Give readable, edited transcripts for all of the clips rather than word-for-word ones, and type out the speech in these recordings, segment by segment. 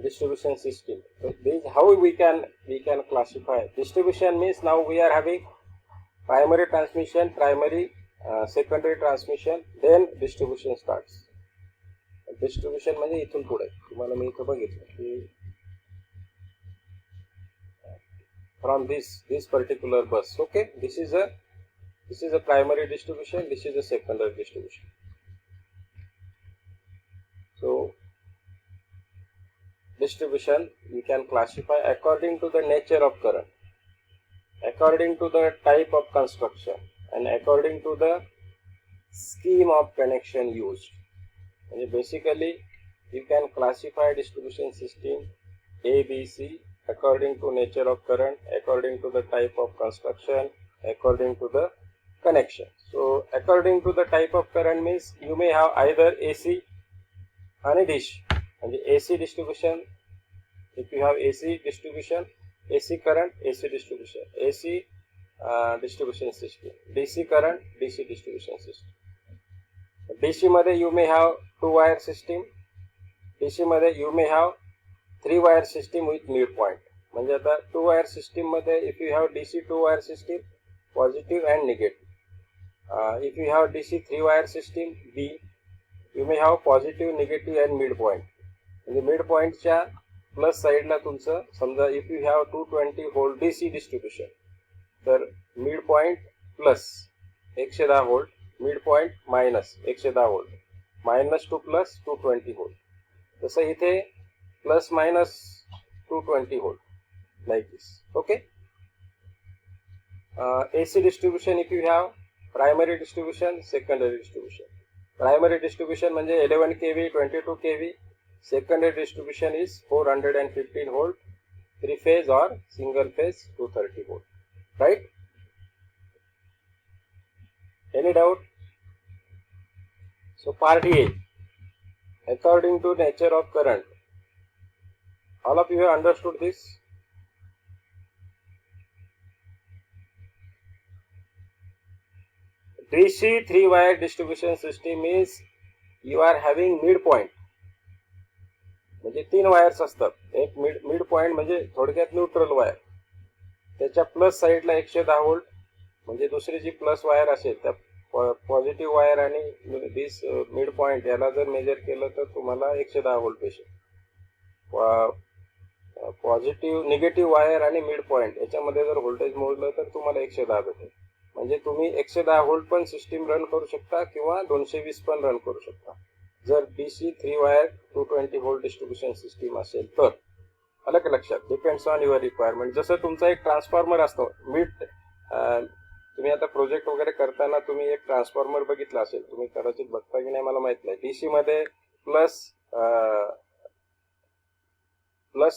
distribution system. So this is how we can classify. Distribution means now we are having primary transmission, secondary transmission, then distribution starts. Distribution म्हणजे इथून पुढे तुम्हाला मी इथं बघितलं की from this particular bus. Okay, this is a primary distribution, this is a secondary distribution. So distribution we can classify according to the nature of current, according to the type of construction, and according to the scheme of connection used. And basically you can classify distribution system A, B, C according to nature of current, according to the type of construction, according to the connection. So according to the type of current means you may have either AC and DC. And the AC distribution, if you have AC distribution, AC current, AC distribution, AC distribution system, DC current, DC distribution system. DC मध्ये you may have 2-wire system, DC मध्ये you may have 3-wire system with midpoint. म्हणजे आता 2-wire system मध्ये if you have DC 2-wire system, positive and negative. If you have DC 3-wire system B, you may have positive, negative and midpoint. म्हणजे midpointच्या plus साईडला तुमचं समजा if you have 220 volt DC distribution, तर midpoint plus 110 volt, midpoint minus 110 volt, minus two plus 220 volt. तसं इथे plus minus 220 volt like this. Okay. AC distribution if you have primary distribution, secondary distribution. Primary distribution म्हणजे 11 kV, 22 kV. Secondary distribution is 415 volt, 3 phase or single phase 230 volt. Right? Any doubt? So part A, according to nature of current. All of you have understood this? DC 3-wire distribution system is you are having midpoint. म्हणजे 3 wires असतात. एक mid point म्हणजे थोडक्यात neutral wire, त्याच्या plus साईडला 110 volt, म्हणजे दुसरी जी plus wire असेल त्या पॉझिटिव्ह वायर आणि दिस मिड पॉइंट याला जर मेजर केलं तर तुम्हाला 110 व्होल्ट भेटेल. पॉझिटिव्ह निगेटिव्ह वायर आणि मिड पॉइंट याच्यामध्ये जर व्होल्टेज मोजलं तर तुम्हाला 110 भेटेल. म्हणजे तुम्ही 110 व्होल्ट पण सिस्टीम रन करू शकता किंवा 220 पण रन करू शकता जर DC 3-wire 220 volt distribution system असेल तर. आलं का लक्षात? Depends on your requirement. जसं तुमचा एक ट्रान्सफॉर्मर असतो तुम्ही आता प्रोजेक्ट वगैरे करताना तुम्ही एक ट्रान्सफॉर्मर बघितला असेल, तुम्ही कदाचित बघता की नाही मला माहित नाही. DC मध्ये प्लस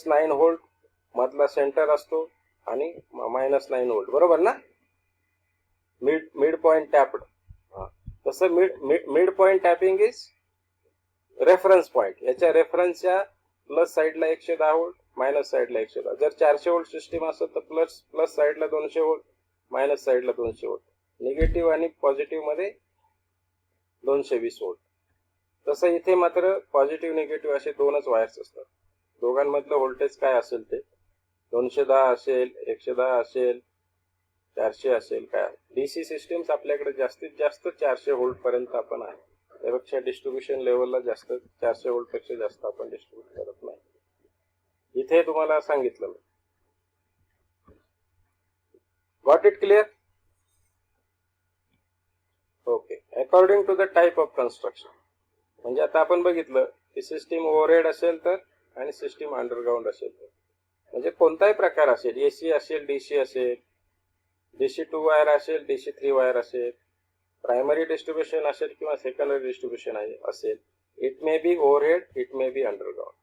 9 व्होल्ट मधला सेंटर असतो आणि -9 व्होल्ट, बरोबर ना? Mid point tapped. तसं mid point tapping is reference point. याच्या रेफरन्सच्या प्लस साईडला 110 व्होल्ट, मायनस साईडला 110. जर 400 व्होल्ट सिस्टीम असेल तर प्लस साईडला 200 व्होल्ट, मायनस साईडला 200 व्होल्ट. निगेटिव्ह आणि पॉझिटिव्ह मध्ये 220 व्होल्ट. तसं इथे मात्र पॉझिटिव्ह निगेटिव्ह असे दोनच वायर्स असतात. दोघांमधलं व्होल्टेज काय असेल ते 210 असेल, 110 असेल, 400 असेल. काय DC सिस्टीम्स आपल्याकडे जास्तीत जास्त 400 व्होल्ट पर्यंत आपण आहे. त्यापेक्षा डिस्ट्रीब्युशन लेवलला जास्त 400 व्होल्ट पेक्षा जास्त आपण डिस्ट्रीब्यूट करत नाही. इथे तुम्हाला सांगितलं मी. Got it clear? Okay. According to the type of construction म्हणजे आता आपण बघितलं की सिस्टीम ओव्हरहेड असेल तर आणि सिस्टीम अंडरग्राउंड असेल तर, म्हणजे कोणताही प्रकार असेल, AC असेल, DC असेल, DC 2-wire असेल, DC 3-wire असेल, प्रायमरी डिस्ट्रीब्युशन असेल किंवा सेकंडरी डिस्ट्रीब्युशन असेल, it may be overhead, it may be underground.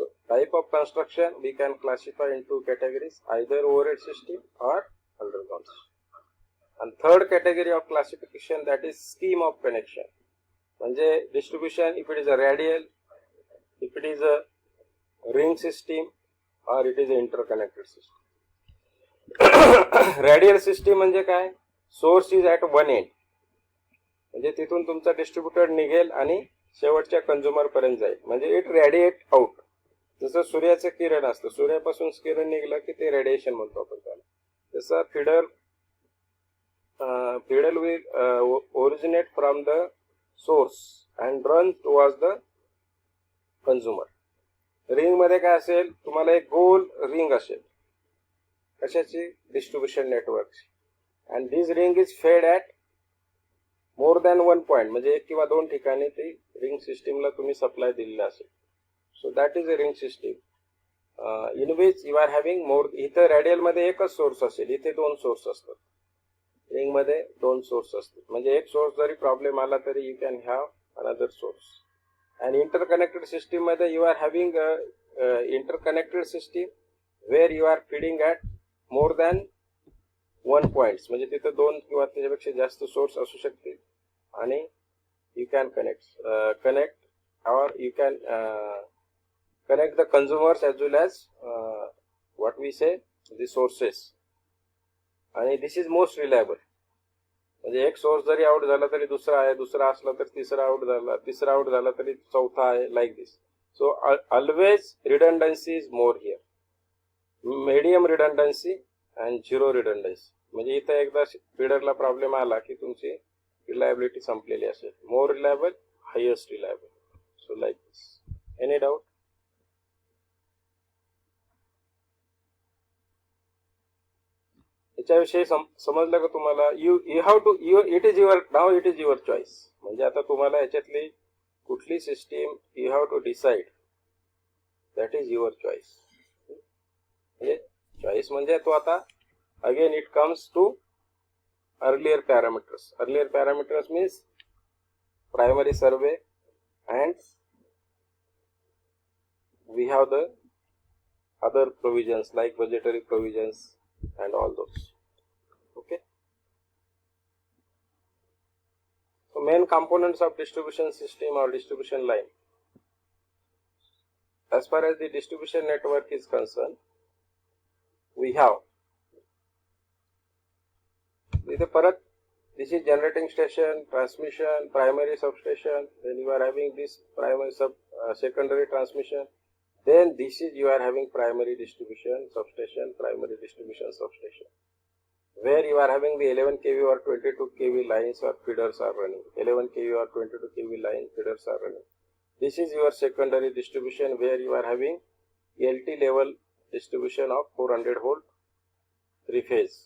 So type of construction we can classify into categories, either overhead system or underground system. And third category of classification, that is scheme of connection. म्हणजे distribution, if it is a radial, if it is a ring system or it is a interconnected system. Radial system म्हणजे काय? Source is at one end. म्हणजे तिथून तुमचा distributor निघेल आणि शेवटच्या consumer पर्यंत जाईल, म्हणजे इट रेडिएट आउट. जसं सूर्याचं किरण असतं, सूर्यापासून किरण निघलं की ते रेडिएशन म्हणतो आपण त्याला. तसं fiddle will originate from the source and run towards the consumer. Ring मध्ये काय असेल, तुम्हाला एक गोल रिंग असेल कशाची, डिस्ट्रीब्युशन नेटवर्कची, and this ring is fed at more than one point, म्हणजे एक किंवा दोन ठिकाणी ती रिंग सिस्टीमला तुम्ही सप्लाय दिलेला असेल. So that is a ring system in which you are having more. इथं रॅडियल मध्ये एकच सोर्स असेल, इथे दोन सोर्स असतात. रिंग मध्ये दोन सोर्स असतात, म्हणजे एक सोर्स जरी प्रॉब्लेम आला तरी you can have another source. And interconnected system मध्ये you are having a interconnected system where you are feeding at more than one points, म्हणजे तिथे दोन किंवा त्याच्यापेक्षा जास्त सोर्स असू शकतील आणि you can connect or you can connect the consumers as well as what we say the sources. आणि this is most reliable. म्हणजे एक सोर्स जरी आउट झाला तरी दुसरा आहे, दुसरा असला तर तिसरा आउट झाला, तिसरा आउट झाला तरी चौथा आहे, like this. So always redundancy is more here. Medium redundancy and zero redundancy. म्हणजे इथं एकदा फीडरला प्रॉब्लेम आला की तुमची रिलायबिलिटी संपलेली असेल. More reliable, highest reliable. So like this. Any doubt? याच्याविषयी समजलं का तुम्हाला? You have to it is your choice. म्हणजे आता तुम्हाला याच्यातली कुठली system you have to decide, that is your choice. म्हणजे चॉईस म्हणजे तो आता again it comes to earlier parameters. Earlier parameters means primary survey and we have the other provisions like budgetary provisions and all those. Okay, so main components of distribution system or distribution line. As far as the distribution network is concerned, we have this is generating station, transmission, primary substation, then you are having this primary secondary transmission. Then this is you are having primary distribution substation, primary distribution substation, where you are having the 11 kV or 22 kV lines or feeders are running. 11 kV or 22 kV line feeders are running. This is your secondary distribution where you are having LT level distribution of 400 volt 3 phase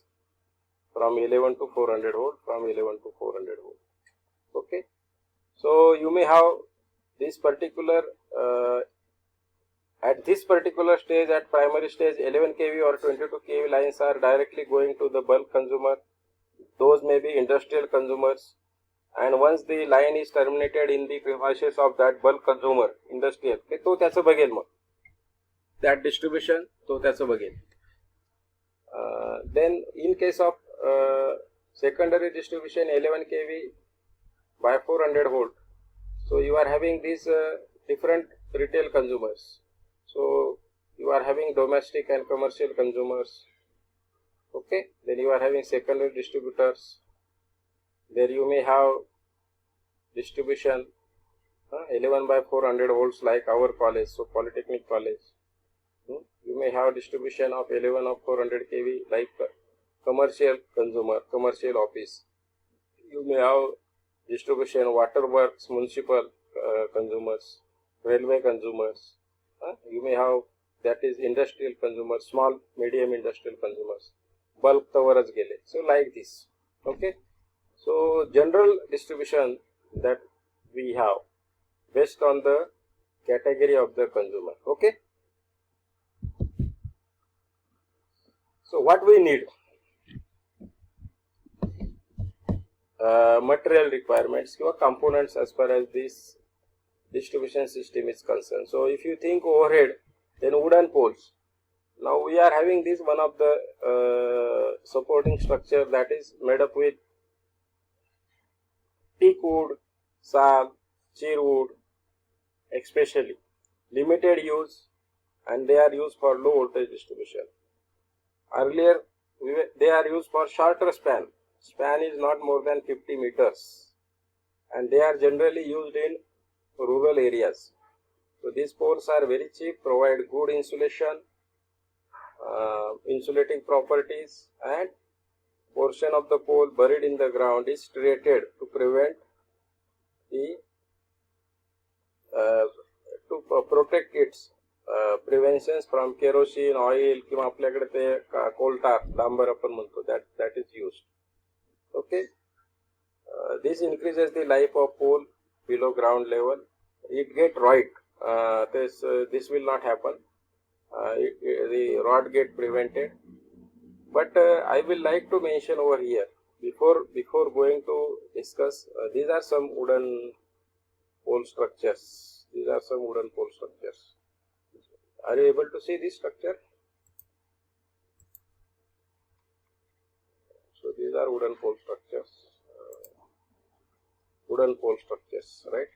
from 11 to 400 volt, from 11 to 400 volt. Okay, so you may have this particular at this particular stage, at primary stage, 11 kV or 22 kV lines are directly going to the bulk consumer. Those may be industrial consumers. And once the line is terminated in the premises of that bulk consumer, industrial, तो त्याचं बघेल मग. That distribution, तो त्याचं Baghel. Then in case of secondary distribution 11 kV by 400 volt, so you are having these different retail consumers. So you are having domestic and commercial consumers. Okay, then you are having secondary distributors. There you may have distribution 11 by 400 volts like our college, so Polytechnic College. You may have distribution of 11 of 400 kV like commercial consumer, commercial office. You may have distribution waterworks, municipal consumers, railway consumers. You may have that is industrial consumers, small medium industrial consumers, bulk तवरच गेले. So like this. Okay, so general distribution that we have based on the category of the consumer. Okay, so what we need, material requirements or components as far as this distribution system is concerned. So if you think overhead, then wooden poles. Now we are having this one of the supporting structure that is made up with teak wood, sal, cheer wood, especially limited use, and they are used for low voltage distribution. Earlier they are used for shorter span. Span is not more than 50 meters, and they are generally used in rural areas. So these poles are very cheap, provide good insulation, insulating properties, and portion of the pole buried in the ground is striated to prevent the protect its preventions from kerosene, oil किंवा आपल्याकडे ते coal tar डांबर आपण म्हणतो that is used. Okay, this increases the life of pole below ground level. It get rot. This will not happen. The rot get prevented. But I will like to mention over here before going to discuss. These are some wooden pole structures. These are some wooden pole structures. Are you able to see this structure? So these are wooden pole structures. Wooden pole structures, right?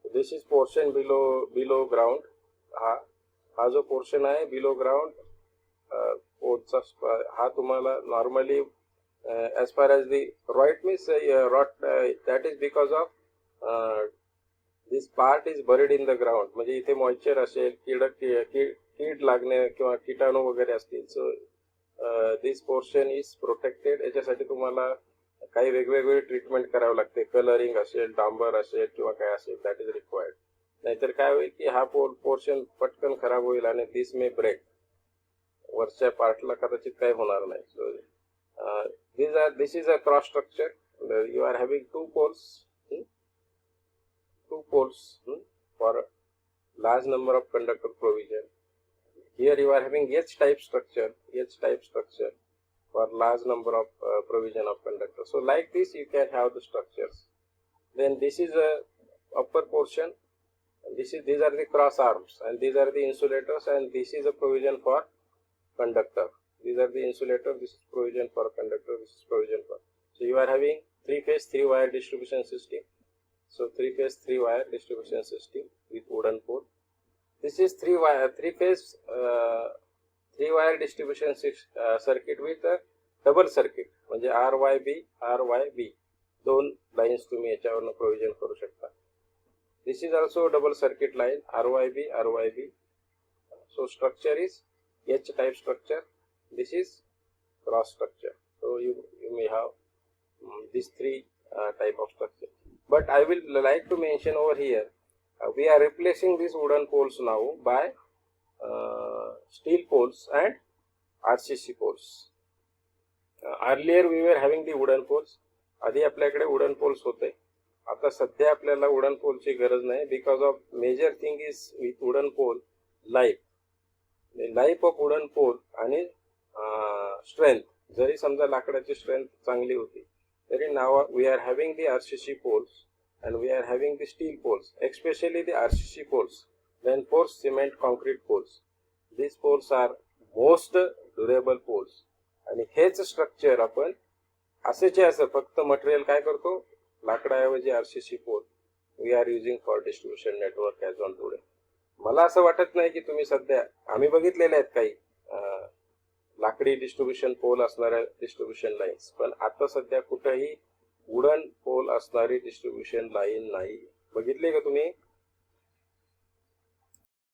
So this is portion below ground. हा जो portion आहे below ground, हा तुम्हाला normally as far as the rot means rot, that is because of this part is buried in the ground. म्हणजे इथे moisture असेल, कीड लागणे किंवा कीटाणू वगैरे असतील. So this portion is protected. याच्यासाठी तुम्हाला काही वेगवेगळे ट्रीटमेंट करावं लागते. कलरिंग असेल, डांबर असेल किंवा काय असेल, दॅट इज रिक्वायर्ड. नाहीतर काय होईल की हा पोर्शन पटकन खराब होईल आणि दिस मे ब्रेक. वरच्या पार्टला कदाचित काही होणार नाही. So this is a cross structure. You are having two poles for large number of conductor provision. Here you are having H-type structure for large number of provision of conductor. So like this you can have the structures. Then this is a upper portion. These are the cross arms, and these are the insulators, and this is a provision for conductor. These are the insulators. This is provision for conductor. This is provision for. So you are having 3-phase 3-wire distribution system. So 3-phase 3-wire distribution system with wooden pole. This is 3-phase 3-wire distribution circuit with a double circuit. म्हणजे RYB दोन lines तुम्ही याच्यावरनं provision करू शकता. This is also a double circuit line, RYB. So structure is H-type structure. This is cross structure. So you may have these three type of structure. But I will like to mention over here, we are replacing these wooden poles now by steel poles and RCC poles. Earlier we were having the wooden poles. आधी आपल्याकडे wooden poles होते. आता सध्या आपल्याला wooden पोलची गरज नाही. Because of major thing is with wooden pole life of wooden pole आणि स्ट्रेंथ. जरी समजा लाकडाची स्ट्रेंथ चांगली होती तरी now we are having the RCC poles and we are having the steel poles, especially the RCC poles, reinforced cement concrete poles. These poles are most durable poles. आणि हेच structure आपण असेच असं फक्त मटेरियल काय करतो, लाकडाऐवजी RCC pole we are using for distribution network as on today. मला असं वाटत नाही की तुम्ही सध्या, आम्ही बघितलेले आहेत काही लाकडी डिस्ट्रीब्युशन पोल असणाऱ्या डिस्ट्रीब्युशन लाईन्स, पण आता सध्या कुठेही वुडन पोल असणारी डिस्ट्रीब्युशन लाईन नाही. बघितली का तुम्ही?